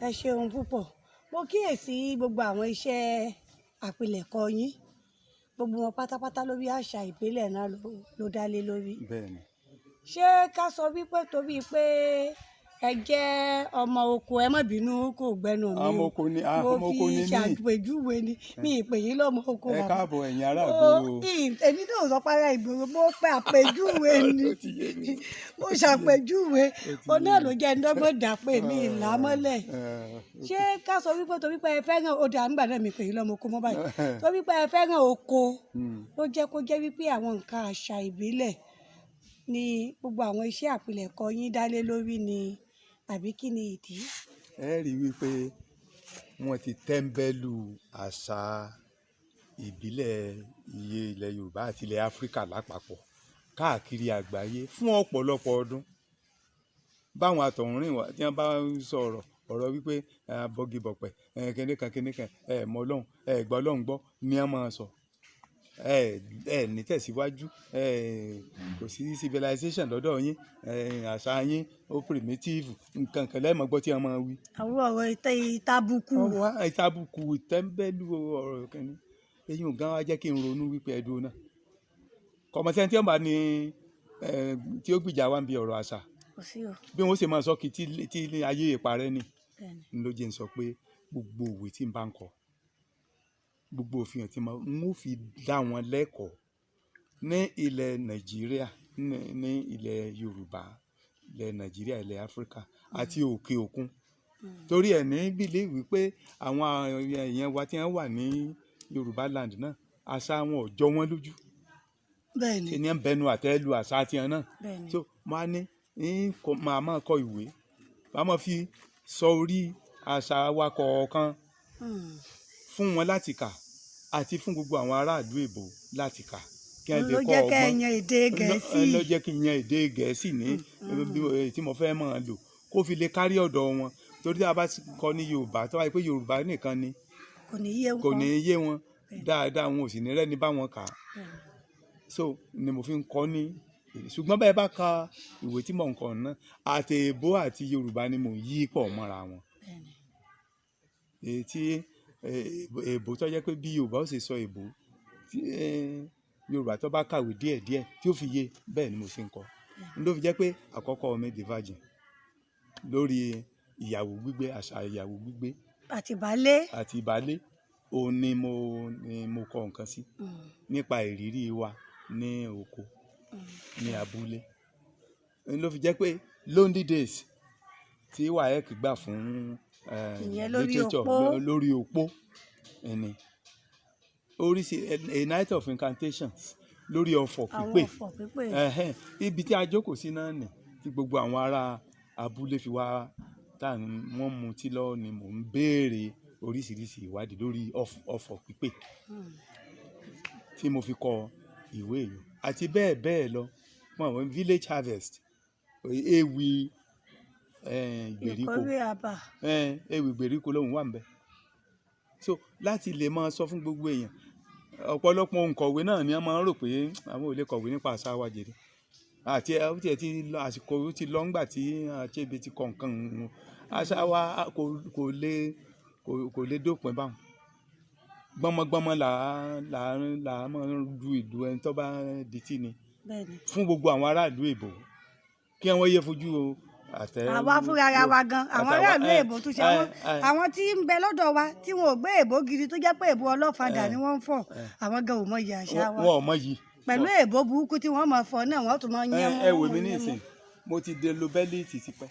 Ẹ ṣeun púpọ̀. Mo kíyèsí gbogbo àwọn iṣẹ́ àpilẹ̀kọ yín. Gbogbo wọn pátápátá lórí àṣà ìbílẹ̀ náà ló dá lé lórí. Bẹ́ẹ̀ni. Ṣé ká sọ wípé torí pé ẹ jẹ́ ọmọ oko, ẹ má bínú kò gbẹnu mi o. Ọmọ oko ni mo fi ṣàpèjúwe ni mi ìpè yín lọ́mọ oko bàbá. Ẹ káàbọ̀ ẹ̀yin ará ìgboro. Èmi náà sọ pé ará ìgboro, mo pé àpèjúwe ni mo ṣàpèjúwe o náà ló jẹ́ ndọ́gbọ́n dà pé mi ìlà mọ́lẹ̀. Ṣé ká sọ wípé torí pé ẹ fẹ́ràn odò àmúgbà náà mi pè yín lọ́mọ oko mọ́ báyìí torí pé ẹ fẹ́ràn oko ló jẹ́ kó jẹ́ wípé àwọn nǹkan àṣà ìbílẹ̀ ni gbogbo àwọn iṣẹ́ àpilẹ̀kọ yín dá lé lórí ni àbí kí ni ìdí? Ẹ rí wípé wọ́n ti tẹ́ńbẹ́lú àṣà ìbílẹ̀ ilẹ̀ Yorùbá àti ilẹ̀ Áfíríkà lápapọ̀ káàkiri àgbáyé fún ọ̀pọ̀lọpọ̀ ọdún. Báwọn àtọ̀húnrìn wá tí wọ́n bá ń sọ̀rọ̀ ọ̀rọ̀ wípé bọ́gibọ̀pẹ̀ kìnìkan mọ Ọlọ́run gbọ́ Ọlọ́run gbọ́ ni wọ́n máa sọ. Ní tẹ̀síwájú kò sí civilization lọ́dọ̀ yín, àṣà yín ó primitive nǹkan kan lẹ́ẹ̀mọ́ gbọ́ tí wọ́n máa wí. àwọn ọ̀rọ̀ ìtàbùkù. ìtàbùkù tẹ́ńbẹ́lú ọ̀rọ̀ kẹ́ni eyín ò gan wá jẹ́ kí n ronú wípé ẹ̀dùn náà kọ̀mọ̀sẹ́ tí wọ́n bá ní tí ó gbìjà wá ń bi ọ̀rọ̀ àṣà bí wọ́n ṣe máa sọ kí tí ayé ìparẹ́ ni ló jẹ́ ń sọ pé gbogbo òwe tí n bá ń kọ gbogbo òfin tí mo fi dá wọn lẹ́kọ̀ọ́ ní ilẹ̀ Nàìjíríà ní ilẹ̀ Yorùbá ilẹ̀ Nàìjíríà ilẹ̀ Áfíríkà àti òkè òkun torí ẹ̀ ní bílẹ̀ wípé àwọn èèyàn wa tí wọ́n wà ní Yorùbá land náà àṣà wọn ò jọ wọ́n lójú ṣe ni ẹ̀ ń bẹnu àtẹ́lu àṣà tiwọn náà so mo á ní màá máa kọ ìwé màá máa fi sọ orí àṣà wa kọ̀ọ̀kan fún wọn láti kà àti fún gbogbo àwọn aráàlú èbó láti kà kí ẹ lè kọ́ ọgbọ́n ló jẹ́ kí n yan èdè Gẹ̀ẹ́sì ní tí mo fẹ́ máa lò kó fi lè kárí ọ̀dọ̀ wọn torí tí a bá kọ́ ní Yorùbá tó wáyé pé Yorùbá nìkan ni kò ní yé wọn dáadáa wọn ò sì ní rẹ́ni bá wọn kà á so ni mo fi ń kọ́ ní ṣùgbọ́n bẹ́ẹ̀ bá ka ìwé tí mò ń kọ náà àti èbó àti Yorùbá ni mò ń yí pọ̀ mọ́ra wọn èyí tí èbó tó jẹ́ pé bí Yorùbá ó ṣe sọ èbó tí Yorùbá tó bá kàwé díẹ̀díẹ̀ tí ó fi yé bẹ́ẹ̀ ni mo ṣe ń kọ ló fi jẹ́ pé àkọ́kọ́ mi di virgin lórí ìyàwó gbígbé àṣà ìyàwó gbígbé àti ìbálé òun ni mo kọ nǹkan sí nípa ìrírí wa ní oko ní abúlé ló fi jẹ́ pé lonely days tí WAEC gbà fún literature lórí opó ẹni oríṣi a night of incantations lórí ọ̀fọ̀ pípé ibi tí a jókòó sí náà nì tí gbogbo àwọn ará abúlé fi wá wọ́n mu tí lọ ni mò ń béèrè oríṣiríṣi ìwádìí lórí ọ̀fọ̀ pípé tí mo fi kọ ìwé yìí àti bẹ́ẹ̀ bẹ́ẹ̀ lọ fún àwọn village harvest ewì ìgbèríko ewì ìgbèríko lóhùn wà ń bẹ so láti lè máa sọ fún gbogbo èèyàn ọ̀pọ̀lọpọ̀ òǹkọ̀wé náà ni wọ́n máa ń rò pé àwọn ò lè kọ̀wé nípa àṣà wa jèrè àti àsìkò ti lọ ńgbà tí Achebe ti kọ nǹkan àṣà wa kò lè dópin báwọn gbọmọgbọmọ là á máa du ìlú ẹni tó bá di tí ni fún gbogbo àwọn aráàlú èbó kí wọ́n yé fojú àwa fúnra ara wa gan àwọn aráàlú èbó tó ṣe àwọn tí ń bẹ lọ́dọ̀ wa tí wọn ò gbé èbó gidi tó jẹ́ pé èbó ọlọ́fadà ni wọ́n ń fọ̀ àwọn gan ò mọ iyì àṣà wa wọn ò mọ yìí pẹ̀lú èbó burúkú tí wọ́n máa fọ náà wọ́n tún máa yẹn mú. ẹ wò mí ní ìsìn mo ti dé lo bẹ́líìtì tipẹ́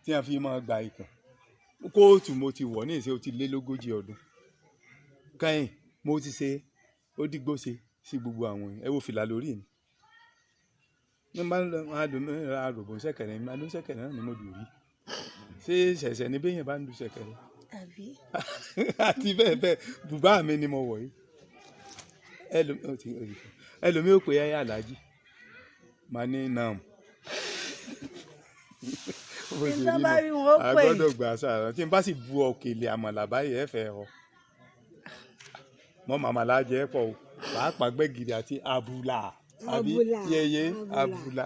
tí wọ́n fi máa gba ìtàn kóòtù mo ti wọ̀ ní ìsìn ó ti lé lógójì ọdún kẹ́yìn mo ti ṣe ó dìgbò ṣe sí gbogbo àwọn ẹ wo fìlà lórí mi ní bá ń lọ àròbó ṣẹ̀kẹ̀rẹ̀ mi adó ṣẹ̀kẹ̀rẹ̀ náà ni mo dùn rí ṣé ṣẹ̀ṣẹ̀ ní bẹ́yẹn bá ń du ṣẹ̀kẹ̀rẹ̀ àti bẹ́ẹ̀ bẹ́ẹ̀ bùbá mi ni mo wọ̀ yìí ẹlòmíì ò pé ẹ aláàjì máa ní nam àgbọ́dọ̀ gbà sára tí n bá sì bu òkèlè àmàlà báyìí ẹ fẹ́ ọ mọ màmàlà jẹ pọ̀ o pàápàá gbẹ̀gìrì àti abùlà àbí yẹyẹ abùlà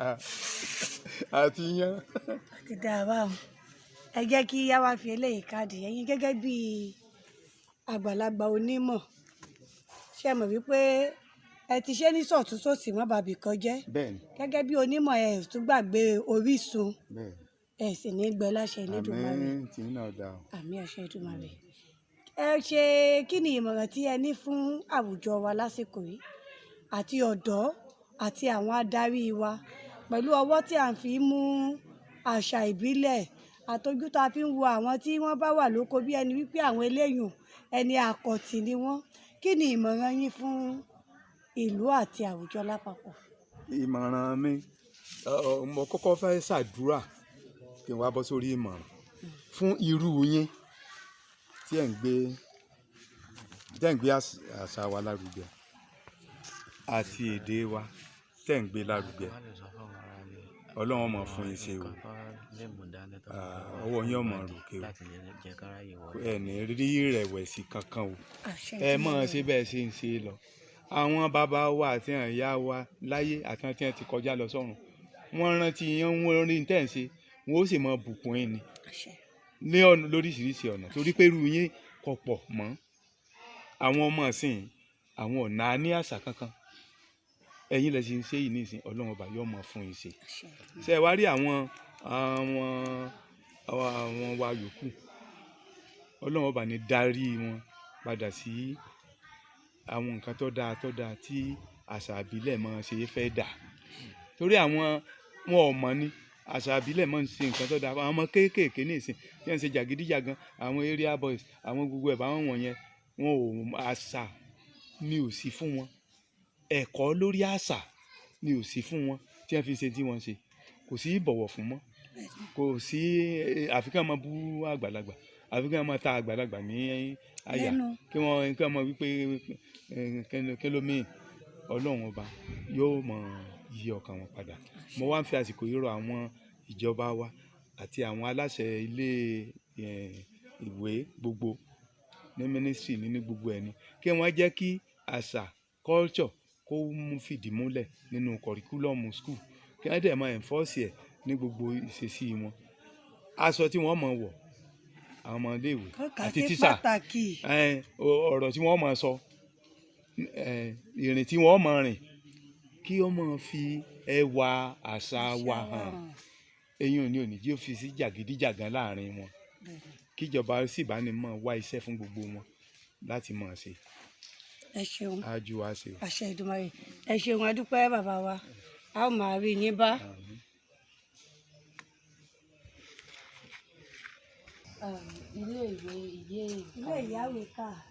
àti yan. àti dàbà ẹ jẹ́ kí yá wá fi eléyìí káàdì ẹ̀yin gẹ́gẹ́ bí àgbàlagbà onímọ̀ ṣe mọ̀ wípé ẹ ti ṣe ní sọ̀tún sòsì mọ́ bàbí kan jẹ́ gẹ́gẹ́ bí onímọ̀ ẹ tún gbàgbé orísun ẹ sì ní gbẹ láṣẹ Elédùmarè àmín àṣẹ Elédùmarè. Ẹ ṣe kí ni ìmọ̀ràn tí ẹ ní fún àwùjọ wa lásìkò yìí àti ọ̀dọ́ àti àwọn adarí wa pẹ̀lú ọwọ́ tí à ń fi mú àṣà ìbílẹ̀ àtọ́jú tá a fi ń wo àwọn tí wọ́n bá wà lóko bí ẹni wípé àwọn eléyùn ẹni àkọ̀tì ni wọ́n. Kí ni ìmọ̀ràn yín fún ìlú àti àwùjọ lápapọ̀? Ìmọ̀ràn mi mo kọ́kọ́ fẹ́ ṣàdúrà kí n wá bọ́ sórí ìmọ̀ràn fún irú yín tí ẹ̀ ń gbé àṣà wa lárugẹ àti èdè wa tẹ̀ ń gbé lárugẹ. Ọlọ́run mọ̀ fún yín ṣe o, ọwọ́ yín ọmọ ròkè o, ẹ ní rí ìrẹ̀wẹ̀sì kankan o, ẹ mọ̀ ṣe bẹ́ẹ̀ ṣe ń ṣe lọ. Àwọn bàbá wa àti ìyá wa láyé àti àwọn tí wọ́n ti kọjá lọ sọ́run wọ́n rántí yín, wọ́n rí tẹ̀ ń ṣe, wọ́n ó sì mọ bùkún yín ni ní ọ̀nà lóríṣiríṣi ọ̀nà torí pé irú yín kò pọ̀ mọ́. Àwọn ọmọ ìsìn àwọn ọ̀nà ní àṣà kankan, ẹ̀yin lẹ sì ń ṣe yìí nísìn, Ọlọ́run ọba yóò mọ̀ fún yín ṣe. Ṣé ẹ wá rí àwọn wa yòókù, Ọlọ́run ọba ní darí wọn padà sí àwọn nǹkan tó dáa tí àṣà ìbílẹ̀ máa ṣe fẹ́ dà torí àwọn wọn ò mọ̀ ní àṣà ìbílẹ̀ máa ń ṣe nǹkan tó dáa. Àwọn ọmọ kéékèèké nísìn tí wọ́n ń ṣe jàgídíjàgan, àwọn area boys, àwọn gbogbo ẹ̀ bá wọn wọ̀nyẹn, wọn ò àṣà ni ò sí fún wọn, ẹ̀kọ́ lórí àṣà ni ò sí fún wọn tí wọ́n fi ṣe tí wọ́n ṣe. Kò sí ìbọ̀wọ̀ fún mọ́, kò sí àfikún ọmọ bú àgbàlagbà, àfikún ọmọ ta àgbàlagbà ní àyà kí wọ́n mọ wípé kẹlómìn. Ọlọ́run ọba yóò mọ yí ọkàn wọn padà. Mo wá ń fi àsìkò yìí rọ àwọn ìjọba wa àti àwọn aláṣẹ ilé ìwé gbogbo ní mínísírì ní gbogbo ẹni kí wọ́n jẹ́ kí àṣà culture kó fìdí múlẹ̀ nínú kọ̀ríkúlọ̀mù school kí wọ́n dẹ̀ máa enforce ẹ̀ ní gbogbo ìṣesí wọn. Aṣọ tí wọ́n máa wọ̀ àwọn ọmọléèwé àti tíṣà, ọ̀rọ̀ tí wọ́n máa sọ, ìrìn tí wọ́n máa rìn, kí wọ́n máa fi ẹwà àṣà wa hàn. Eyín òní jí ó fi sí jàgídíjàgan láàrin wọn, kíjọba sì bá ní mọ̀ wá iṣẹ́ fún gbogbo wọn láti máa ṣe. Ẹ ṣeun, ájú wa ṣe. àṣẹ Èdùmàrè. Ẹ ṣeun, a dúpẹ́ bàbá wa, a ó máa rí yín bá.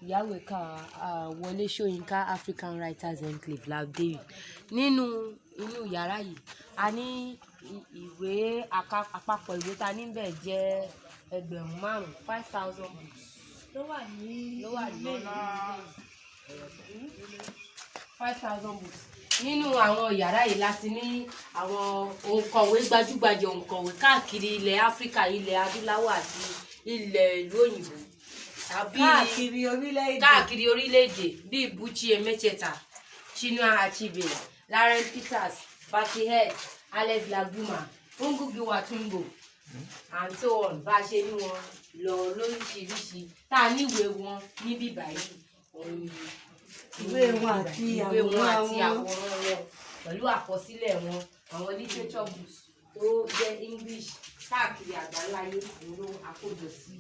Ìyáwèéká Wọlé Ṣóyínká African Writers Enclave Lauderdale. Nínú inú yàrá yìí a ní ìwé àpapọ̀ ìwé ta níbẹ̀ jẹ́ 5,000 books ló wà ní 5,000 books. Nínú àwọn yàrá yìí láti ní àwọn òǹkọ̀wé gbajúgbajà òǹkọ̀wé káàkiri ilẹ̀ Áfíríkà, ilẹ̀ adúláwọ̀ àti ilẹ̀ ìlú òyìnbó káàkiri orílẹ̀-èdè bíi Buchi Emecheta, Chinua Achebe, Lauren Peters, Baki Head, Alex Laguma, Ngugi wa Thiong'o and so on. Bá a ṣe ní wọn lọ lóríṣiríṣi tá a níwèé wọn níbí báyìí, ìwé wọn àti àwòrán wọn pẹ̀lú àkọsílẹ̀ wọn, àwọn literature books tó jẹ́ English káàkiri àgbáláyé òun ló àkójọ sí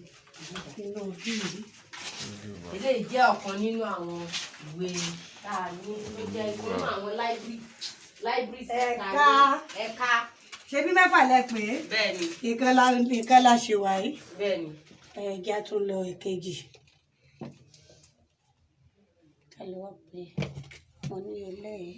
inú bíi. Eléyìí jẹ́ ọ̀kan nínú àwọn ìwé tá a ní tó jẹ́ nínú àwọn library ẹ̀ka. Ṣé bí mẹ́fà lẹ pé? Bẹ́ẹ̀ni. Ìkan la ṣe wáyé. Bẹ́ẹ̀ni. Ẹ̀jẹ̀ á tún lọ èkejì. Kálí wá pé mo ní eléyìí.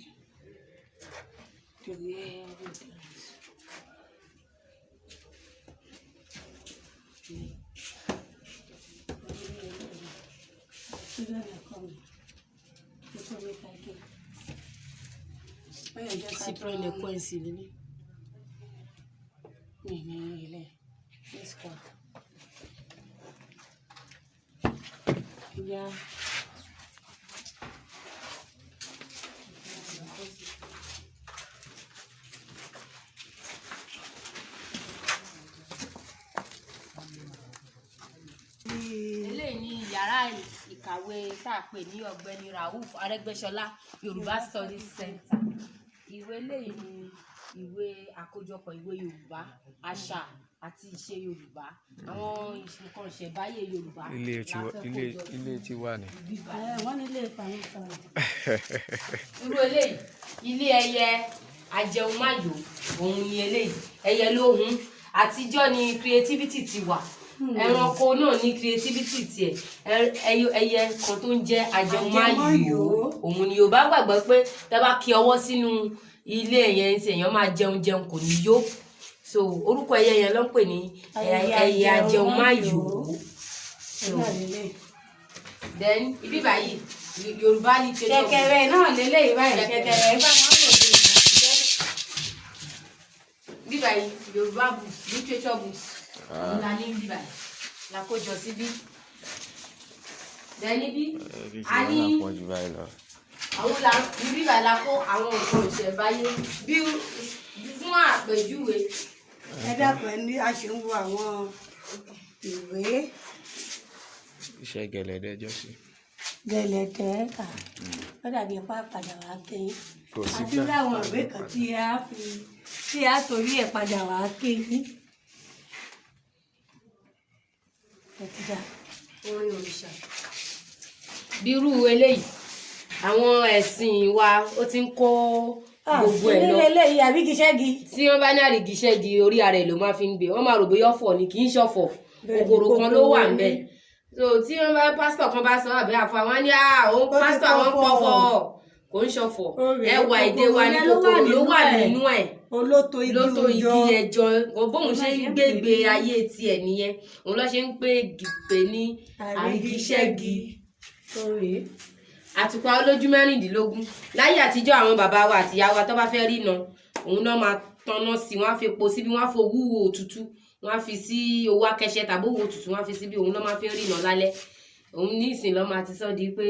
Cyprian Ekwensi lele. Ilé. Let's go. Yeah. ìkàwé tá a pè ní ọ̀gbẹ́ni Rauf Arẹ́gbẹ́ṣọlá Yorùbá Studies Center. Ìwé eléyìí ni ìwé àkójọpọ̀ ìwé Yorùbá, àṣà àti ìṣe Yorùbá, àwọn nǹkan ìṣẹ̀báyé Yorùbá. ilé tí wà ní. wọ́n ní ilé ìpamọ́ kan. Irú eléyìí ilé ẹyẹ ajẹunmáyò òun ni eléyìí, ẹyẹ lóhùn. Àtijọ́ ni creativity ti wà, ẹranko náà ní creativity tiẹ̀. Ẹyẹ kan tó ń jẹ́ ajẹunmáyò òun ni Yorùbá gbàgbọ́ pé tẹ́ bá kí ọwọ́ sínú ilé ẹyẹ ṣe èèyàn máa jẹun kò ní yó. So orúkọ ẹyẹ yẹn ló ń pè ní ẹyẹ ajẹunmáyò. Then ibi báyìí Yorùbá ní ṣẹ̀kẹ̀rẹ̀ náà lélẹ́yìí báyìí ṣẹ̀kẹ̀rẹ̀ bá máa ń lò dé ibi báyìí Yorùbá books, literature books òun la ní ibi báyìí la kó jọ síbí. Then níbí a ní àwọn ibi báyìí la kó àwọn nǹkan ìṣẹ̀báyé bí fún àpèjúwe. ẹ dákun ní a ṣe ń wo àwọn ìwé. Iṣẹ́ gẹ̀lẹ́dẹ́ jọ sí. Gẹ̀lẹ́dẹ́ ó dàbí ipá padà wá kéyìn. àti láwọn ìwé kan tí a torí ẹ̀ padà wá kéyìn. Orin òrìṣà bírú eléyìí àwọn ẹ̀sìn wa ó ti ń kó gbogbo ẹ̀ lọ. eléyìí àbígiṣẹ́gi. Tí wọ́n bá ní àrígiṣẹ́gi orí ara ẹ̀ ló máa fi ń gbé, wọ́n máa rò bóyá ọ̀fọ̀ ni, kì í ṣọ̀fọ̀, kòkòrò kan ló wà ń bẹ̀. So tí wọ́n bá pásítọ̀ kan bá sọ àbí àfọ àwọn ní òun pásítọ̀ àwọn ń pọ̀fọ̀ kò ń ṣọ̀fọ̀. Ẹwà èdè wa ní kòkòrò ló wà nínú ẹ̀. Olóto igi ẹjọ́ bóun ṣe ń gbégbé ayé tiẹ̀ nìyẹn, òun ló ṣe ń pè ní àrígiṣẹ́gi. Àtùpà olójú mẹ́rìndínlógún. Láyé àtijọ́ àwọn bàbá wa àti ìyá wa tó bá fẹ́ rí iná òun náà máa tanná sí, wọ́n á fi epo síbi, wọ́n á fi owó òtútù, wọ́n á fi sí owó akẹ́ṣẹ́ tàbí owó òtútù, wọ́n á fi síbi, òun náà máa fi rí iná lálẹ́. Òun ní ìsìn lọ́mọ àti sọ́ di pé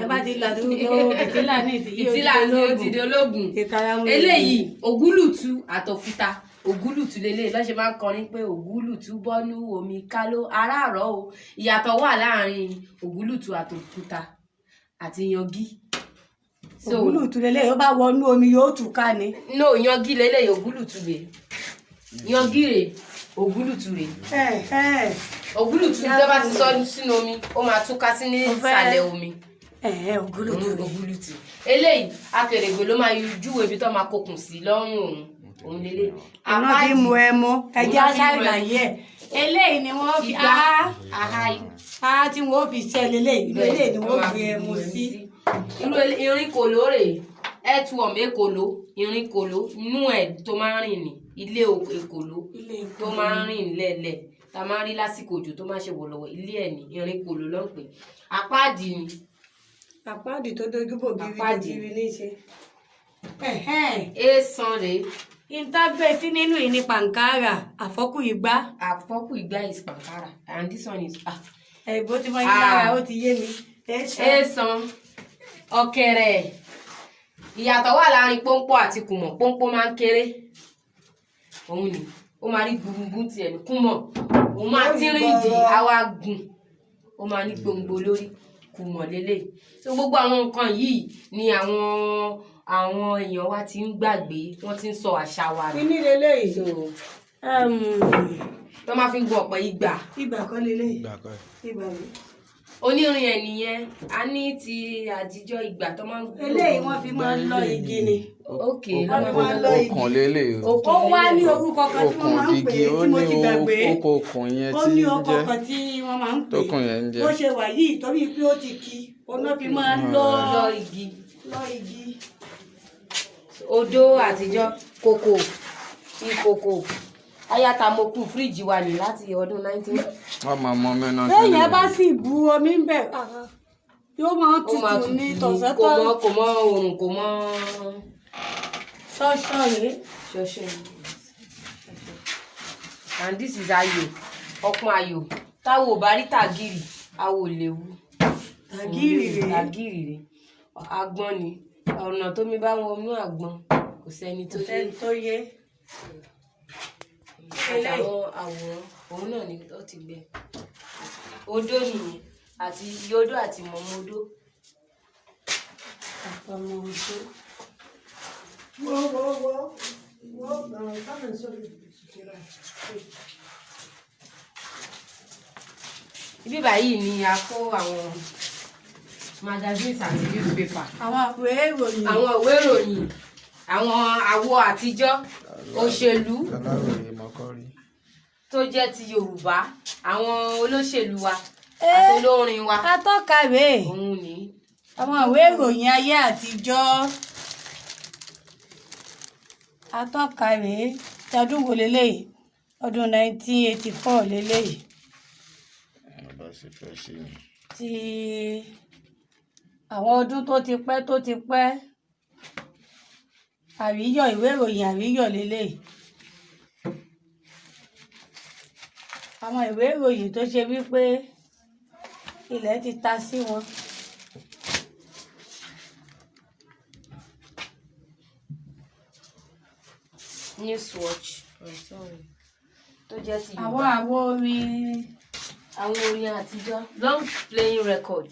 ẹ bá ti làdúgbò ìtìlá ní ìtìlá ní ó ti di ológun. Eléyìí ògúlùtù àtọ̀kúta, ògúlùtù lélẹ̀ lọ́sẹ̀ máa ń kọrin pé ògúlùtù bọ́nú omi káló aráàrọ̀ o. Ìyàtọ̀ wà láàrin ògúlùtù àtọ̀kúta àti yangi. Ògúlùtù lélẹ̀ yóò bá wọnú omi yóò tù ká ni. No, yangi lélẹ̀ ògúlùtù rè, yangi rè, ògúlùtù rè. Ògúlùtù tó bá ti sọ sínú omi ó máa túká sí ní ìsàlẹ̀ omi. Ògúlùtù eléyìí akèrègbè ló máa júwe ibi tó máa kokùn sí lọ́rùn òun lélẹ̀. Àná bí mo ẹ mọ ẹjẹ aṣáìláyé ẹ eléyìí ni wọ́n fi tí wọ́n fi ṣẹlẹ̀ eléyìí ni wọ́n fi ẹmu sí. Irú irin kòló rè earthworm èkòló, irin kòló inú ẹ̀ tó máa ń rìn ní ilé èkòló tó máa ń rìn lẹ́lẹ̀ tá máa ń rí lásìkò òjò tó máa ṣe wọ̀lọ̀wọ̀, ilé ẹ̀ ní irin kòló ló ń pè. Àpáàdì ni. Àpáàdì tó dojú bò gírí ní ṣe. Èèsàn rèé. Ìtàgbé sí nínú ìní pàǹkárà àfọ́kù ìgbá. Àfọ́kù ìgbá is pàǹkárà and this one is ẹ̀bùn tí wọ́n yí lára ó ti yé mi. Èèsàn ọ̀kẹ̀rẹ̀. Ìyàtọ̀ wà láàrin pọ́npọ́ àti kùmọ̀. Pọ́npọ́ máa ń kéré, òun ni ó máa rí gbùngbùn tiẹ̀ ní kùmọ̀, òun máa tí rìn dì àwa gùn, ó máa ní gbòǹgbò lórí, kùmọ̀ lélẹ̀. So gbogbo àwọn nǹkan yìí ni àwọn èèyàn wa ti ń gbàgbé, wọ́n ti ń sọ àṣà wa rẹ̀. Kíní lélẹ́yìí? Tó máa fi ń gun ọ̀pọ̀ ìgbà. Ìgbà kan lélẹ́yìí. Ìgbà mi. Onírin ẹ̀ nìyẹn, a ní ti àtijọ́ ìgbà tó máa ń gun. Eléyìí wọ́n fi máa ń lọ igi ni. Okay, okùn lélẹ̀. Ó wá ní orúkọ kan tí wọ́n máa ń pè tí mo ti gbàgbé. Okùn yẹn ó ní orúkọ kan tí wọ́n máa ń pè. Tókùn yẹn ń jẹ́. Bó ṣe wà yìí torí pé ó ti ki, ọ̀nà fi máa ń lọ igi. Odó àtijọ́ kòkò, ìkòkò. Ayatamoku fíríjì wa ní láti ọdún 19. Wọ́n máa mọ mẹ́nà sílẹ̀. Bẹ́ẹ̀ yẹn bá sì bu omi ń bẹ̀ yóò máa tutù ní tọ̀sẹ̀tọ̀. Kò mọ oòrùn, kò mọ ṣọ́ṣọ́ rẹ̀. Ṣọ́ṣọ́. And this is ayò, ọpọ́n ayò. Táwo bá rí tàgìrì, àwò léwu. Tàgìrì rẹ̀. Agbọ́n ni. Ọ̀nà tómi bá wọn mú àgbọn, kò sẹ́ni tó yé. Àtàwọn àwòrán òun náà ni ó ti gbẹ. Odó nìyẹn. àti yódó àti mọ̀mọ́dó. àtọmọ ọdọ wo kámi sórí ìṣẹ̀lẹ̀. Ibi báyìí ni a kó àwọn magazines àti newspaper. àwọn ìwé ìròyìn. Àwọn ìwé ìròyìn, àwọn àwo àtijọ́, òṣèlú Aláròyé mọ́kọ́rí. tó jẹ́ ti Yorùbá, àwọn olóṣèlú wa àti olórin wa. atọ́kàwé Òun ni àwọn ìwé ìròyìn ayé àtijọ́. atọ́kàwé tọdún wo leléyìí ọdún 1984 leléyìí Bá ṣe fẹ́ ṣe ni. ti àwọn ọdún tó ti pẹ́ àríyọ̀ ìwé ìròyìn àríyọ̀ leléyìí. àwọn ìwé ìròyìn tó ṣe wípé ilẹ̀ ti ta sí wọn. Newswatch, tó jẹ́ ti àwọn Yorùbá. àwo orin Àwọn orin àtijọ́, long playing record.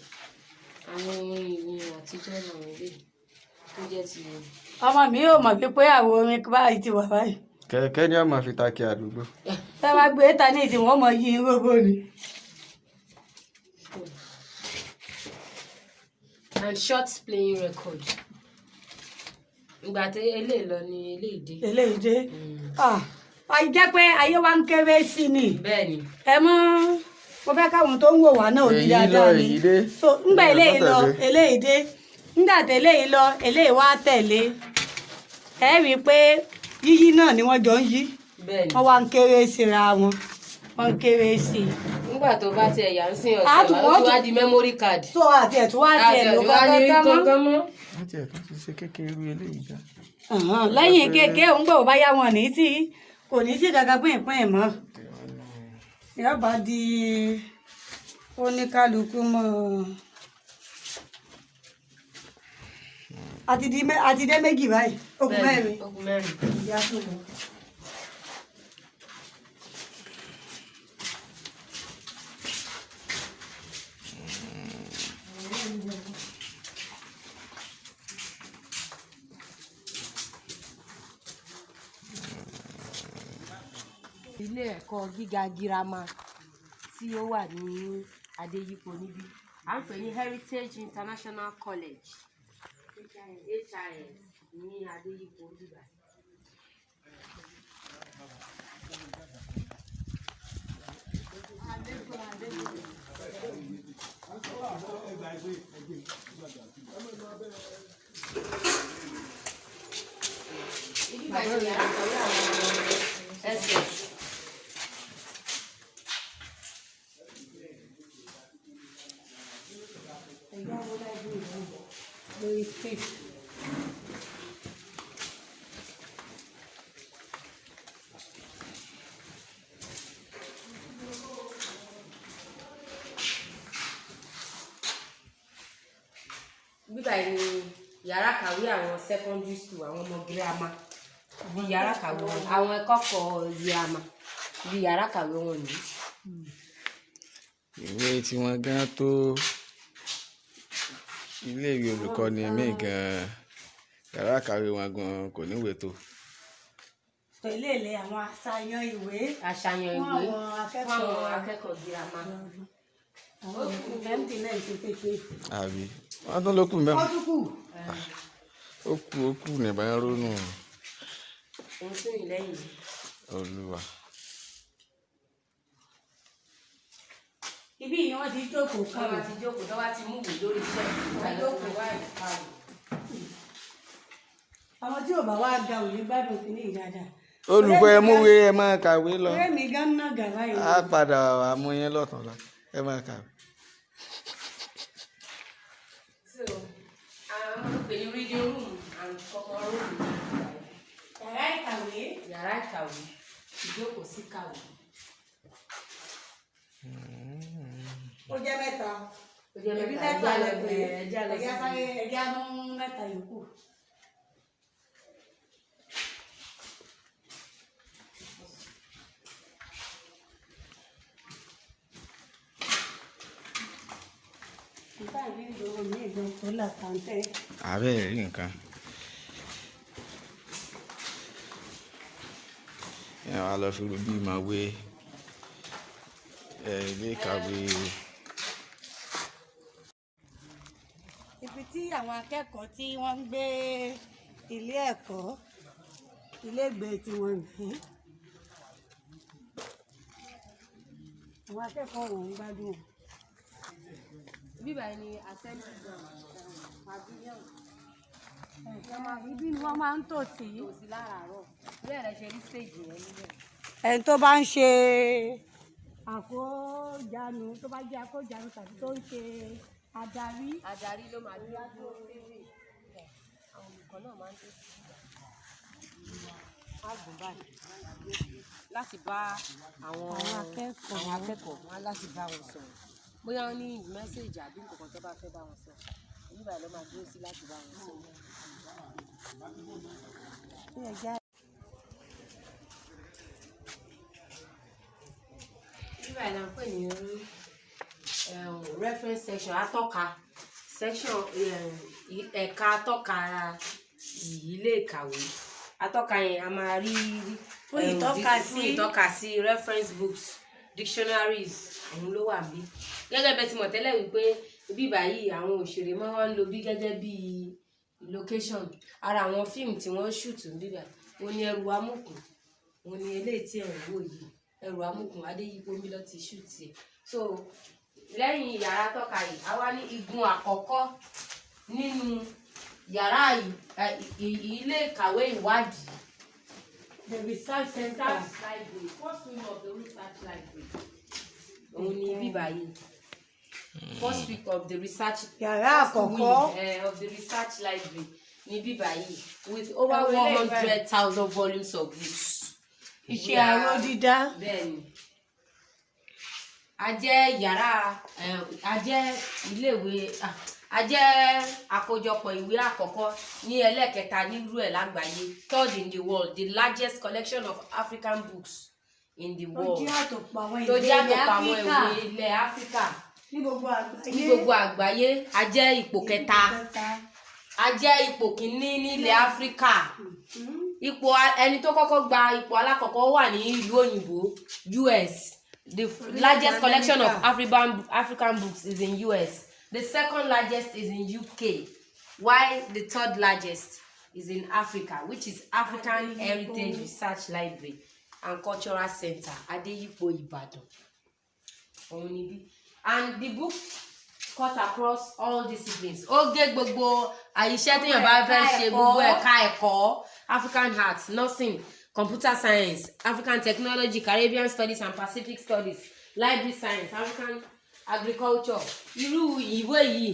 Àwọn orin àtijọ́ làwọn ilé tó jẹ́ ti Yorùbá. ọmọ mi ò mọ̀ pé àwo orin báyìí ti wà báyìí. Kẹ̀kẹ́ ni a máa fi ta kí àdúgbò. tá a bá gbé ta ní ìsìn wọn mọ yí róbó ni. And short playing record. Ìgbà tí eléyìí lọ ni eléyìí dé. eléyìí dé a jẹ́ pé ayé wa ń kéré sí ni. Bẹ́ẹ̀ni. ẹ mọ́ mo fẹ́ káwọn tó ń wò wá náà ò ní Èyí dáadáa lọ, ni. èyí dé. so ńgbà eléyìí lọ Tẹ̀lé. eléyìí dé ńgbà tẹ̀léyìí lọ eléyìí wá tẹ̀lé ẹ rí i pé yíyí náà ni wọ́n jọ ń yí Bẹ́ẹ̀ni. wọ́n wá ń kéré síra wọn wọ́n ń kéré sí i. Nígbà tó bá ti ẹ̀yà ń sìn Ah, ọ̀sẹ̀ wa, wọ́n ó ti wá di memory card. so àti ẹ̀ tó wá Àti tiẹ̀ ló ẹ̀dùn wá ní kọ́kọ́ tán mọ́. kankan mọ́. Wọ́n tiẹ̀ tó ti ṣe kékeré irú eléyìí gan. lẹ́yìn kéèké òun gbọ́ bá yá wọn ní tí kò ní sí kankan pínpín mọ́ yọba di oníkálukú mọ́ àti dé méjì báyìí okùn mẹ́rin Okùn mẹ́rin. ìyá tó lọ. Ilé ẹ̀kọ́ gíga girama tí ó wà ní Adéyípo níbí à ń pè ní Heritage International College HIS ní Adéyípo níbà. Ibi báyìí ni àkọlé àwọn ẹsẹ̀. lórí fíf. Bíbá yìí ni yàrá kàwé àwọn secondary school àwọn ọmọ girama bí yàrá kàwé wọn àwọn ẹ̀kọ́kọ̀ girama bí yàrá kàwé wọn ní. Ìwé tí wọ́n gan tó iléèwé olùkọ́ni míì gan yàrá kàwé wọn gan kò níwèé tó. tẹ̀lé ilé àwọn àṣàyàn ìwé Àṣàyàn fún ìwé àwọn fún àwọn akẹ́kọ̀ọ́ girama. àwọn ìfẹ́ǹtì náà ṣe pépé. Àbí wọ́n tún ló kù mẹ́wọ̀n. wọ́n tún kù. Ó kù nìbọn ronú Òun tún yìí lẹ́yìn. Olúwa. ibí yìí wọ́n ti jókòó Wọ́n kàwé. bá ti jókòó tó bá ti mú ìwé lórí iṣẹ́ wọ́n jókòó báyìí kàwé. àwọn tí ò bá wá ga ò ní gbádùn kínní ìdájà. Olùkọ́ ẹ múwé ẹ máa kàwé lọ. ọ̀rẹ́ mi gan náà gàrá yìí. Á padà àmú yẹn lọ́tàn lọ ẹ máa kàwé. So àwọn pè ní reading room and common room ní yàrá ìkàwé. yàrá ìkàwé ìjókòó sí kàwé. ó jẹ́ mẹ́ta. Ó jẹ́ ẹbí mẹ́ta mẹ́ta lẹ pé ẹja lọ ẹ̀yà sí. sáré ẹ̀yà mú mẹ́ta yòókù. àbẹ́ rí nǹkan ẹ wá lọ fi rubí máa wé ilé ìkàwé. Ibi tí àwọn akẹ́kọ̀ọ́ tí wọ́n ń gbé ilé ẹ̀kọ́ ilégbé tí wọ́n ní àwọn akẹ́kọ̀ọ́ wọn ń gbádùn. bíbá ni assembly pavilion ibi ni wọ́n máa ń tò sí. láràárọ̀ bẹ́ẹ̀ rẹ̀ ṣe rí stage yẹn níbẹ̀. ẹni tó bá ń ṣe àkójánu tó bá jẹ́ àkójánu tàbí tó ń ṣe adarí ló máa dúró síbí àwọn olùkọ́ náà máa ń dé sí àgbọ̀n báyìí láti bá àwọn akẹ́kọ̀ọ́ wọn láti bá wọn sọ̀rọ̀ bóyá wọ́n ní mẹ́sẹ̀jì àbí nǹkan tó bá fẹ́ bá wọn sọ nígbà ló máa dúró sí láti bá wọn sọ. nígbà yìí la ń pè ní reference section atọ́ka section ẹ̀ka atọ́ka ilé ìkàwé atọ́ka yẹn a máa rí fún ìtọ́ka sí reference books dictionaries òun ló wà bí gẹ́gẹ́ bẹ́ẹ̀ tí mọ̀ tẹ́lẹ̀ wípé bíbá yìí àwọn òṣèré máa ń lo bí gẹ́gẹ́ bí location ara àwọn fíìmù tí wọ́n ṣùtù bíbá wọn ní ẹrù amúkùn wọn ní eléyìí tí ẹ̀ ń wò yìí ẹrù amúkùn adéyípo mi lọ ti ṣùtì ẹ̀ so lẹ́yìn yàrá tọ́ka yìí a wá ní igun àkọ́kọ́ nínú yàrá ilé ìkàwé ìwádìí the research center library first wing of the research library òun ni bíbá yìí first week of the research yàrá àkọ́kọ́ of the research library ní bíbá yìí with over 100,000 volumes of books. iṣẹ́ aró dídá. bẹ́ẹ̀ni a jẹ́ yàrá a jẹ́ iléèwé a jẹ́ àkójọpọ̀ ìwé àkọ́kọ́ ní ẹlẹ́kẹta nírú ẹ̀ lágbàáyé third in the world the largest collection of African books in the world tó jẹ́ àtòpọ̀ àwọn ìwé ilẹ̀ Áfíríkà ní gbogbo àgbáyé a jẹ́ ipò kẹta a jẹ́ ipò kìíní ní ilẹ̀ Áfíríkà ipò ẹni tó kọ́kọ́ gba ipò alákọ̀ọ́kọ́ wà ní ìlú òyìnbó US. The largest collection of African books is in US. The second largest is in UK, while the third largest is in Africa, which is African Heritage Research Library and Cultural Center, Adeyipo Ibadan. And the book cut across all disciplines. Ó gé gbogbo àyíṣẹ́ téèyàn bá fẹ́ ṣe gbogbo ẹ̀ka ẹ̀kọ́ African arts, nursing, computer science, African technology, Caribbean studies and Pacific studies, library science, African agriculture. Irú ìwé yìí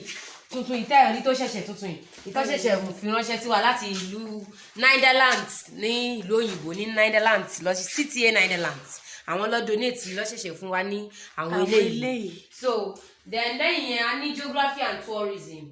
tuntun ìtẹ́ẹ̀rí tó ṣẹ̀ṣẹ̀ tuntun yìí ìtọ́ṣẹ̀ṣẹ̀ fi ránṣẹ́ sí wa láti ìlú Netherlands ní ìlú òyìnbó ní Netherlands lọ sí CTA Netherlands àwọn lọ donate lọ́ṣẹ̀ṣẹ̀ fún wa ní àwọn eléyìí. So then lẹ́yìn yẹn a ní geography and tourism.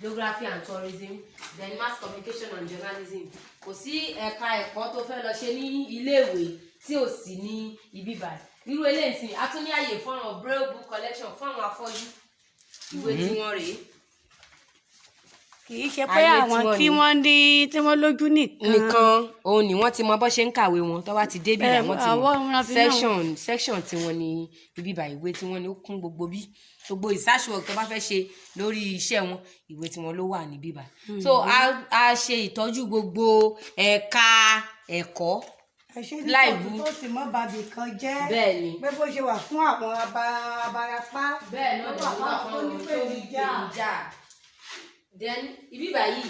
Geography and tourism, then mass communication and journalism. Kò sí ẹ̀ka ẹ̀kọ́ tó fẹ́ lọ ṣe ní iléèwé tí ò sí ní ibi báyìí. Irú eléyìí sì a tún ní àyè fún àwọn braille book collection fún àwọn afọ́jú. Ìwé tí wọ́n rèé. Kì í ṣe pé àwọn tí wọ́n lójú nìkan òun ni wọ́n ti mọ bó ṣe ń kàwé wọn tó bá ti débì náà wọ́n ti mọ section tí wọ́n ní ibi báyìí ìwé tí wọ́n ní ó kún gbogbo bí gbogbo research work tó bá fẹ́ ṣe lórí iṣẹ́ wọn ìwé tí wọ́n ló wà ní bíbá so a ṣe ìtọ́jú gbogbo ẹ̀ka ẹ̀kọ́ láìbù tó sì mọ́ bàbí kan jẹ́ bẹ́ẹ̀ni pé bó ṣe wà fún àwọn abarapá bẹ́ẹ̀ náà ló wà fún àwọn tó ní ìpèníjà then ibi báyìí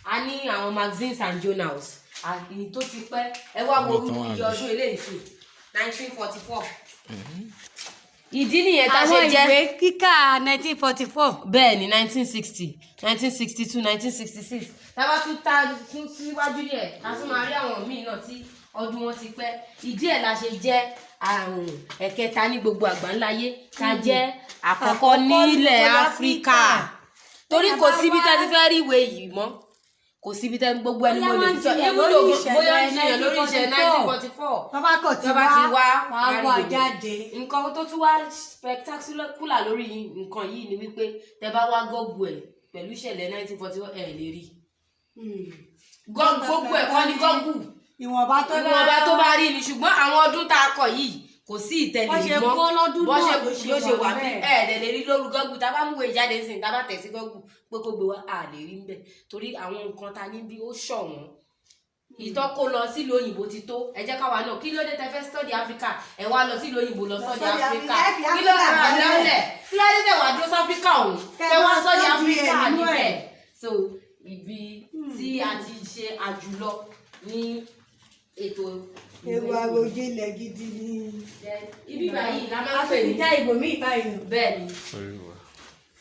a ní àwọn magazines and journals àti tó ti pẹ́ ẹ wá wo orúkọ iye ọdún eléyìí sí 1944. Ìdí nìyẹn tá a ṣe jẹ́ àwọn ìwé kíkà 1944. bẹ́ẹ̀ ni 1960 1962 1966 tábà tún síwájú díẹ̀ a tún máa rí àwọn míì náà tí ọdún wọn ti pẹ́ ìdí ẹ̀ la ṣe jẹ́ àrùn ẹ̀kẹta ní gbogbo àgbáńláyé tá a jẹ́ àkọ́kọ́ nílẹ̀ Áfíríkà torí kò síbi tá a ti fẹ́ rí ìwé yìí mọ́ kò síbi tẹ́ gbogbo ẹni mo lè fi sọ ewúro bóyá jiyàn lórí ìṣẹ̀lẹ̀ 1944 tọ́ba kọ̀ tí wá wá jáde. nǹkan tó tún wá spectacular lórí nǹkan yìí ni wípé tẹ́ bá wá gọ́gù ẹ̀ pẹ̀lú ìṣẹ̀lẹ̀ 1944 ẹ̀ lè rí gbogbo ẹ̀ kọ́ ní gọ́gù ìwọ̀nba tó bá rí ni ṣùgbọ́n àwọn ọdún tá a kọ yìí kò sí ìtẹ̀lé mọ́ bó ṣe wà bí ẹ̀ẹ́dẹ̀ lè rí lórí gọ́gù tá a bá múwèé jáde sí tá a bá tẹ̀ sí gọ́gù pé kó gbé wá a lè rí níbẹ̀ torí àwọn nǹkan ta ní bí ó ṣọ̀wọ́n ìtọ́kọ lọ sílùú òyìnbó ti tó ẹ jẹ́ káwa náà kí ló dé tẹ́ fẹ́ study Africa ẹ wá lọ sílùú òyìnbó lọ study Africa kí ló dé wà lọ́lẹ̀ kí ló dé tẹ́ wà dúró sí Africa ọ̀hún tẹ́ wá study Africa níbẹ̀ so ibi tí a ti ṣe àjùlọ ní ètò ewu àròjinlẹ̀ gidi ni. ibi báyìí la máa ń pè ní já ibòmí ìbáyìí. bẹ́ẹ̀ ni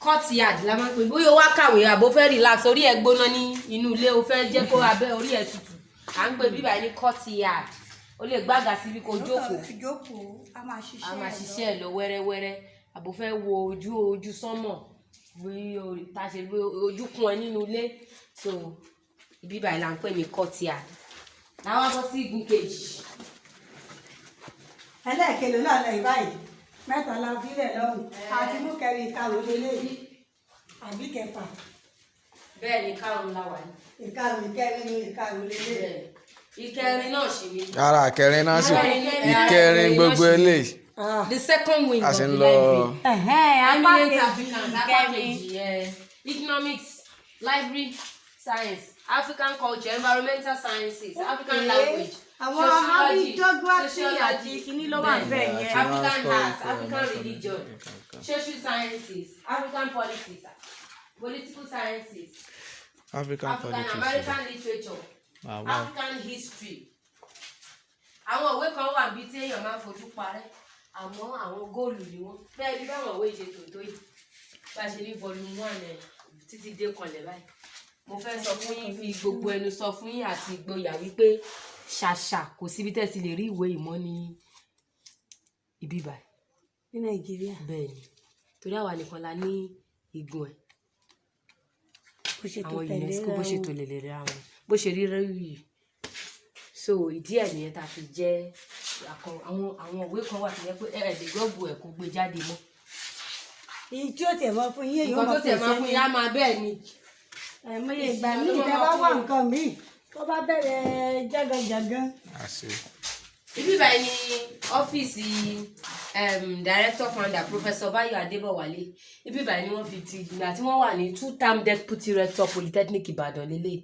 courtyard la máa ń pè ní bóyá o wá kàwé àbò fẹ́ relax orí ẹ̀ gbóná ní inú ilé o fẹ́ jẹ́ kó abẹ́ orí ẹ̀ tutù à ń pè bíbá ní courtyard o lè gbága síbi kó jókòó a máa ṣiṣẹ́ ẹ̀ lọ wẹ́rẹ́wẹ́rẹ́ àbò fẹ́ wo ojú sánmọ̀ bí ta ṣe bí ojú kún ẹ nínú ilé so bíbá là ń pè ní courtyard làwọn bọ́ sí igun kejì. ẹlẹ́ẹ̀kejì lọ́lẹ̀ ìbáyìí mẹ́ta la fílẹ̀ lọ́hùn àti mú kẹrin ìkarùn lélẹ́yìí àbí kẹfà. bẹ́ẹ̀ ni karùn-ún la wà ní. ìkẹrin lélẹ́yìí. ìkẹrin náà sì ni. ara ìkẹrin náà sì ìkẹrin gbogbo eléyìí. the second wing of the library. eminent Africans apákejì economics library science African culture environmental sciences African language sociology àti kìíní ló wà bẹ́ẹ̀ yẹn. African art African religion social sciences African politics political sciences African American literature African history. àwọn òwe kan wà bíi tí èèyàn máa ń fojú parẹ́ àmọ́ àwọn góòlù ni wọ́n bẹ́ẹ̀ bí báwọn òwe ṣe tòótọ́ yìí bá a ṣe ní volume 1 títí dé kanlẹ̀ báyìí mo fẹ́ sọ fún yín fi gbogbo ẹnu sọ fún yín àti ìgboyà wípé ṣàṣà kò síbi tẹ́ ti lè rí ìwé ìmọ̀ ní ibi báyìí. ní Nàìjíríà. bẹ́ẹ̀ ni torí àwa nìkan la ní igun ẹ̀ àwọn UNESCO bó ṣe tó lè lè ra wọn bó ṣe rí yìí so ìdí ẹ̀ nìyẹn tá a fi jẹ́ àwọn òwe kan wà tó yẹ pé ẹ̀ẹ́dẹ̀ gọ́ọ̀bù ẹ̀ kò gbé jáde mọ́. èyí tí ó tẹ̀ mọ́ fún yín èyí ó mọ̀ fún yín nǹkan tó tẹ̀ mọ́ fún yín á máa bẹ́ẹ̀ ni. ẹ̀mọye ìgbà míì tẹ́ bá wà nǹkan míì tó bá bẹ̀rẹ̀ jágajàgan. ibi báyìí ni ọ́fíìsì director founder Professor Bayo Adébọ̀wálé ibi báyìí ni wọ́n fi ti ìgbà tí wọ́n wà ní 2-term deputy rector Polytechnic Ìbàdàn lélẹ̀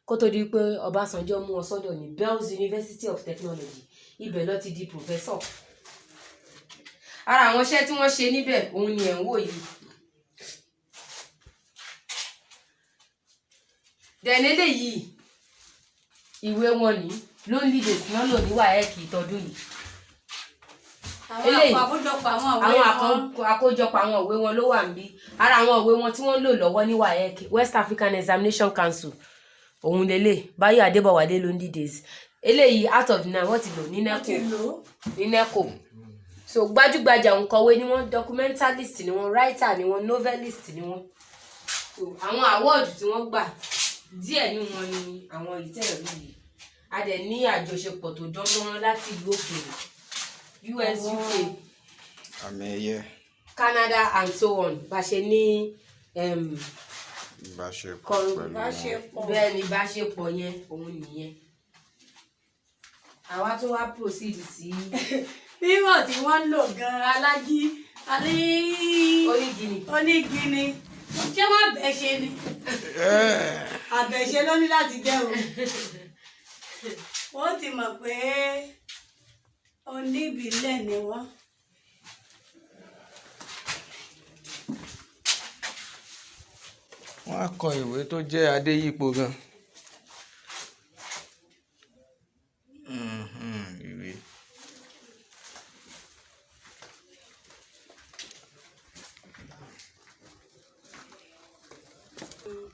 kó tó di pé Ọbásanjọ́ mú wọn sọ́dọ̀ ní Bells University of Technology ibẹ̀ ló ti di professor. ara àwọn iṣẹ́ tí wọ́n ṣe níbẹ̀ òun ni ẹ̀ ń wò yìí. dẹ̀nẹ́lẹ̀ yìí ìwé wọn ní Lonely Days náà lò ní WAEC ìtọ́dún yìí. eléyìí àwọn àkójọpọ̀ àwọn ìwé wọn ló wà níbí ara àwọn ìwé wọn tí wọ́n lò lọ́wọ́ ní WAEC West African Examination Council òun lélẹ̀ Bayo Adébọ̀wálé Lonely Days eléyìí out of 9 wọ́n ti lò ní NECO so gbajúgbajà òǹkọ̀wé ni wọ́n documentalist ni wọ́n writer ni wọ́n novelist ni wọ́n so àwọn award tí wọ́n gbà díẹ̀ ní wọn ni àwọn ìtẹ̀rí yìí a dẹ̀ ní àjọṣepọ̀ tó dán mọ́rán láti ìlú òkèèrè US UK Canada and so on bá ṣe ní bẹ́ẹ̀ ni ìbáṣepọ̀ yẹn òun nìyẹn àwa tó wá proceed sí. bíwọ̀n tí wọ́n ń lò gan-an alájí onígini ṣé wọ́n bẹ̀ ṣe ni àbẹ̀ṣe ló ní láti jẹ́ o wọ́n ti mọ̀ pé oníbìlẹ̀ ni wọ́n. wọ́n á kọ ìwé tó jẹ́ adéyípo gan. ìwé.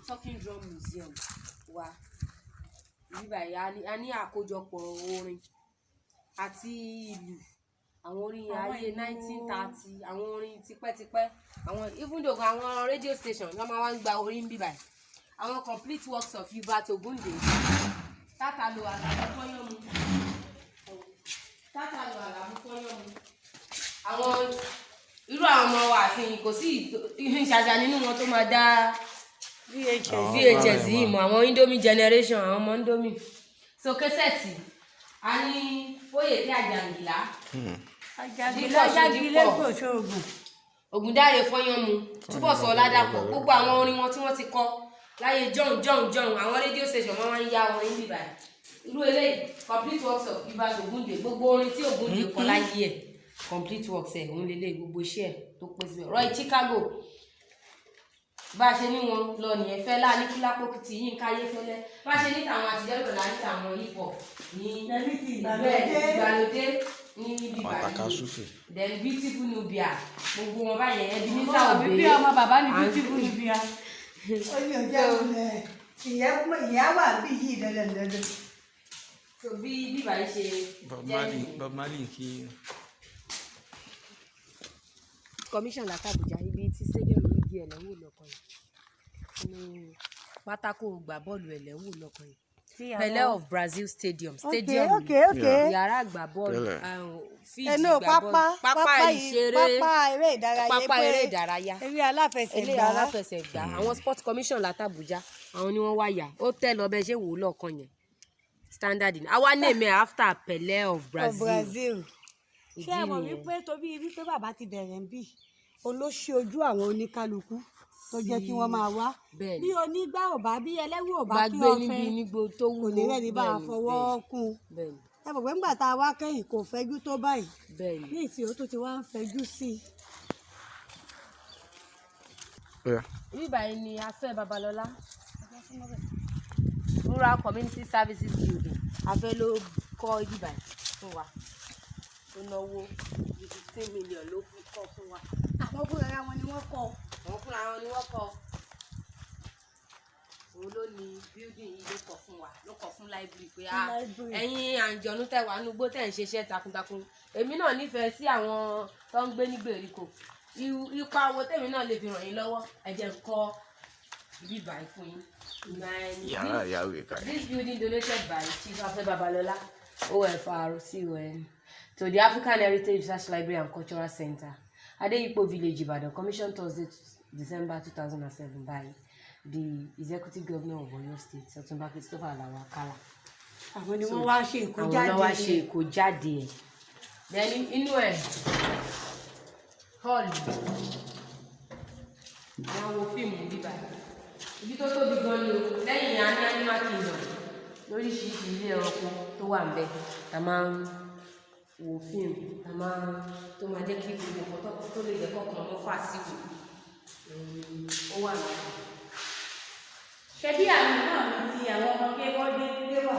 Talking Drum Museum wa bíbáyìí a ní àkójọpọ̀ orin àti ìlù àwọn orin ayé 1930 àwọn orin tipẹ́tipẹ́ àwọn even though àwọn radio station ló máa wá ń gba orin bíbáyìí àwọn complete works of Hubert Ogunde tátàlù àlàmú fọyọ́mu àwọn irú àwọn ọmọ wa àfihàn kò sí ìṣàjà nínú wọn tó máa dá VHS yìí mọ àwọn Indomie generation àwọn ọmọ Indomie so kẹsẹ̀tì a ní Fóyèké Àjàngìlá Àjàngìlá kò ṣoògùn Ògúndáre Fọyánmu Túbọ̀sún Ọládàpọ̀ gbogbo àwọn orin wọn tí wọ́n ti kọ láyé john àwọn rédíò station wọn máa ń yá orin bíbá irú eléyìí complete works of Hubert Ogunde gbogbo orin tí Ogunde kọ láyé ẹ̀ complete works ẹ̀ òun lélẹ̀ gbogbo iṣẹ́ ẹ̀ tó pé síbẹ̀ Roy Chicago bá a ṣe ní wọn lọ nìyẹn Fẹlá ní Kílápó Kìtì Yínká Ayéfẹ́lẹ́ bá a ṣe ní tàwọn àtijọ́ ìrọ̀lá ní tàwọn hip hop ní ìgbàlódé ní bíbá yìí then Beautiful Nubia gbogbo wọn báyẹn ẹbí ní sáwọ bí ọmọ bàbá ní Beautiful Nubia ó ní ọjà ìlẹ̀ ìyá wà bí yìí dandandandan. so bí bíbá yìí ṣe jẹ́ Bob Marley kí. commission l'Àbújá ibi tí stadium yìí di ẹlẹ́wọ̀n lọ́kàn yìí ní pátákó gbà bọ́ọ̀lù ẹlẹ́wọ̀n lọ́kàn yìí Pelé of Brazil stadium yàrá àgbà bọ́ọ̀lù fíìdì gbà bọ́ọ̀lù pápá ìṣeré pápá eré ìdárayá eré aláfẹsẹ̀gbá àwọn sports commission l'Àbújá àwọn ni wọ́n wá yà ó tẹ́ lọ bẹ́ẹ̀ ṣe wò ó lọ́kàn yẹn standard in àwa name after Pelé of Brazil. Ṣé ẹ mọ̀ wípé tóbi wípé bàbá ti bẹ̀rẹ̀ ń bì olóṣì ojú àwọn oníkálukú tó jẹ́ kí wọ́n máa wá bí onígbà ò bá bí ẹlẹ́wù ò bá kí wọ́n fẹ́ kò ní rẹ̀ ní bá a fọwọ́ kún ẹ mọ̀ pé ńgbà tá a wá kẹ́yìn kò fẹ́jú tó báyìí ní ìsìn ó tó ti wá ń fẹ́jú sí i. Ibi báyìí ni Afẹ́ Babalọ́lá Rural Community Services Building Afẹ́ ló kọ́ ibi báyìí fún wa tó náwó 15 million ló fi kọ́ fún wa. Àwọn fúnra wọn ni wọ́n kọ́. Òun ló ní building yìí ló kọ́ fún wa ló kọ́ fún library pé ẹ̀yin àǹjọ̀nú tẹ́ wà nínú igbó tẹ́ ń ṣiṣẹ́ takuntakun èmi náà nífẹ̀ẹ́ sí àwọn tó ń gbé ní gbèríko ipa owó tèmi náà lè fi ràn yín lọ́wọ́ ẹ jẹ́ kọ́ bíbá fún yín. This building donated by Chief Afẹ́ Babalọ́lá OFRCON to the African Heritage Research Library and Cultural Center, Adeyipo Village, Ibadan, commissioned Thursday, December 2007 by the Executive Governor of Oyo State, Ọ̀túnba Christopher Alawo Akala. Àwọn ni wọ́n wá ṣe ìkójáde. Àwọn náà wá ṣe ìkójáde ẹ̀. Then inú ẹ̀ hall wọ́n wo fíìmù bíbá. Ibi tó tóbi gan ni o, lẹ́yìn àní Animal Kingdom lóríṣiríṣi ilé ẹranko tó wà ń bẹ̀ tá máa ń wo fíìmù tá máa tó máa jẹ́ kí gbogbo nǹkan tó lè jẹ́ kọ́kàn mọ́ fà sí wò ó wà lọ́wọ́. Ṣé bí àmì náà ní ti àwọn ọmọ kéwọ́dé gbé wà?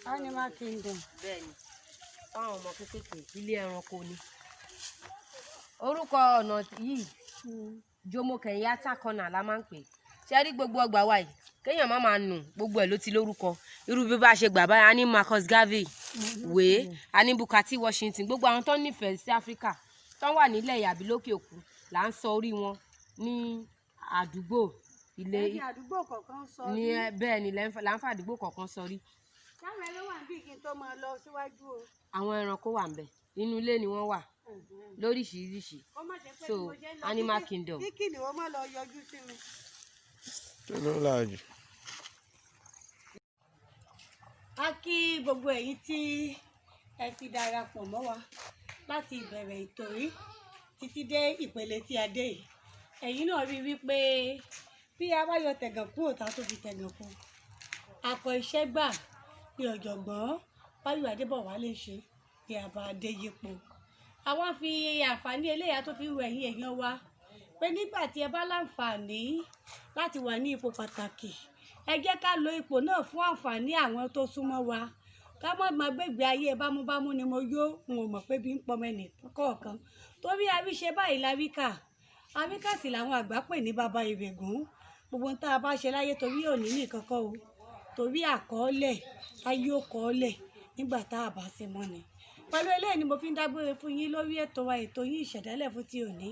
Animal Kingdom. Bẹ́ẹ̀ni fáwọn ọmọ kékeré ilé ẹranko ni orúkọ ọ̀nà yìí Jomo Kenyatta corner la máa ń pè ṣe rí gbogbo ọgbà wa yìí kéèyàn má máa nù gbogbo ẹ̀ ló ti lórúkọ irú bí bá ṣe gbà báyìí a ní Marcus Garvey wèé a ní Booker T. Washington gbogbo àwọn tó nífẹ̀ẹ́ sí Áfíríkà tó wà nílẹ̀ yàbí lókè òkun là ń sọ orí wọn ní àdúgbò ilé ní bẹ́ẹ̀ ni là ń fa àdúgbò kọ̀ọ̀kan sọrí. Táwọn ẹlẹ́wọ̀n wà bí kí n tó máa lọ síwájú o. Àwọn ẹranko wà ń bẹ̀ inú ilé ni wọ́n wà lóríṣiríṣi so Animal Kingdom. Kí ni wọ́n máa lọ yọjú sí mi. Kí ló láàjù. A kí gbogbo ẹ̀yin tí ẹ ti darapọ̀ mọ́ wa láti ìbẹ̀rẹ̀ ètò yìí títí dé ìpele tí a dé yìí. Ẹ̀yin náà rí wípé bí a bá yọ tẹ̀gàn kúrò tá tó fi tẹ̀gàn kú. Akọ iṣẹ́ gbà pé ọ̀jọ̀gbọ́n Báyọ̀ Adébọ̀wálé ṣe bí a bá dé yípo. Àwa fi àǹfààní eléyà tó fi wọ ẹ̀yin èèyàn wa pé nígbà tí ẹ bá láǹfààní láti wà ní ipò pàtàkì ẹ jẹ́ ká lo ipò náà fún àǹfààní àwọn tó súnmọ́ wa ká má máa gbégbé ayé bámúbámú ni mo yó n ò mọ̀ pé bí ń pọmọ ẹnì kọ̀ọ̀kan torí àríṣe báyìí láríkà àríkà sì làwọn àgbà pè ní bàbá ìrègùn gbogbo tá a bá ṣe láyé torí òní nìkan kọ́ o torí àkọọ́lẹ̀ ayé ò kọ́ọ́lẹ̀ nígbà tá a bá ṣe mọ́ ni pẹ̀lú eléyìí ni mo fi ń dágbére fún yín lórí ètò wa ètò yín ìṣẹ̀dálẹ̀ fún ti òní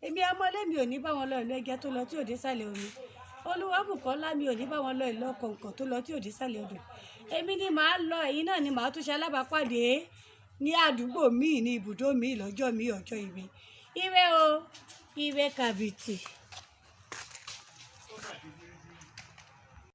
èmi amọ̀lẹ́mi ò ní bá wọn lọ ìlú ẹja tó lọ tí ò dé sàlẹ̀ omi Olúwabùkọ́lá mi ò ní bá wọn lọ ìlú ọkọ̀ǹkọ̀ tó lọ tí ò dé sàlẹ̀ odò èmi ni màá lọ ẹ̀yin náà ni màá tún ṣe alábàápàdé ní àdúgbò míì ní ibùdó míì lọ́jọ́ míì ọjọ́ ire o ire kàbìtì.